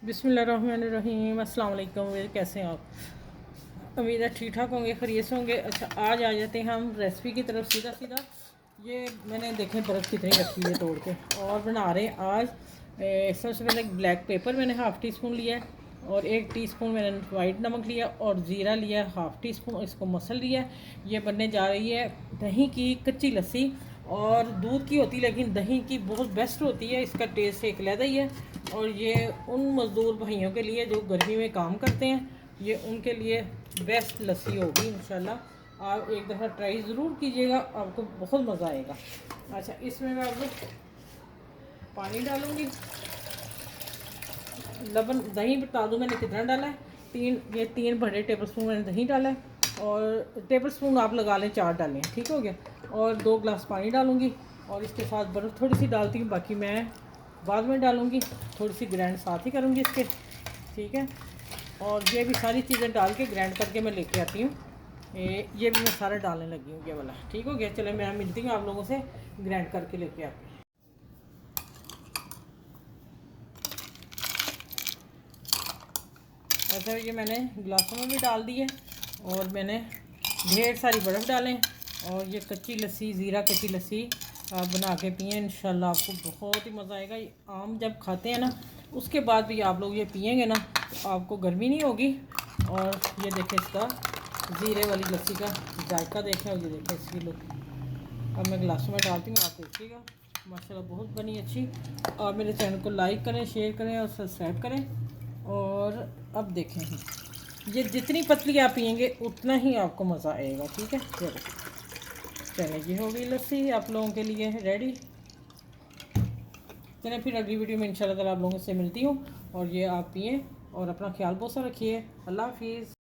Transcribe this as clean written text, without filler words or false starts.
बिस्मिल्लाहिर्रहमानिर्रहीम। अस्सलाम वालेकुम। कैसे हैं आप? उम्मीद है ठीक ठाक होंगे, खैरियत से होंगे। अच्छा, आज आ जाते हैं हम रेसिपी की तरफ सीधा सीधा। ये मैंने देखें बर्फ़ कितनी रखी है तोड़ के, और बना रहे हैं आज। सबसे पहले ब्लैक पेपर मैंने हाफ़ टी स्पून लिया है, और 1 टीस्पून मैंने वाइट नमक लिया, और ज़ीरा लिया हाफ़ टी स्पून, इसको मसल लिया। ये बनने जा रही है दही की कच्ची लस्सी। और दूध की होती, लेकिन दही की बहुत बेस्ट होती है, इसका टेस्ट एक अलग ही है। और ये उन मज़दूर भाइयों के लिए जो गर्मी में काम करते हैं, ये उनके लिए बेस्ट लस्सी होगी इंशाल्लाह। आप एक दफ़ा ट्राई ज़रूर कीजिएगा, आपको बहुत मज़ा आएगा। अच्छा, इसमें मैं अब पानी डालूँगी। लबन दही बता दूँ मैंने कितना डाला है। 3 बड़े टेबल स्पून मैंने दही डाला है, और टेबल स्पून आप लगा लें 4 डालें, ठीक हो गया। और 2 गिलास पानी डालूँगी, और इसके साथ बर्फ़ थोड़ी सी डालती हूँ, बाकी मैं बाद में डालूँगी। थोड़ी सी ग्राइंड साथ ही करूँगी इसके, ठीक है। और ये भी सारी चीज़ें डाल के ग्राइंड करके मैं लेके आती हूँ। ये भी मैं सारा डालने लगी हूँ, ये वाला, ठीक हो गया। चले, मैं मिलती हूँ आप लोगों से ग्राइंड करके लेके आती हूँ। ऐसा ये मैंने गिलासों में भी डाल दी है, और मैंने ढेर सारी बर्फ़ डालें। और ये कच्ची लस्सी, ज़ीरा कच्ची लस्सी आप बना के पिएँ, इंशाल्लाह आपको बहुत ही मज़ा आएगा। आम जब खाते हैं ना, उसके बाद भी आप लोग ये पिएंगे ना, तो आपको गर्मी नहीं होगी। और ये देखें इसका ज़ीरे वाली लस्सी का जायका देखें, और ये देखें इसकी लुक। अब मैं गिलासों में डालती हूँ, आप देखिएगा। माशाल्लाह बहुत बनी अच्छी। और मेरे चैनल को लाइक करें, शेयर करें और सब्सक्राइब करें। और अब देखें, ये जितनी पतली आप पिएंगे उतना ही आपको मज़ा आएगा, ठीक है। चलें, ये हो गई लस्सी आप लोगों के लिए रेडी। चलें, फिर अगली वीडियो में इंशाल्लाह ताला आप लोगों से मिलती हूँ। और ये आप पिएँ, और अपना ख्याल बहुत सा रखिए। अल्लाह हाफिज़।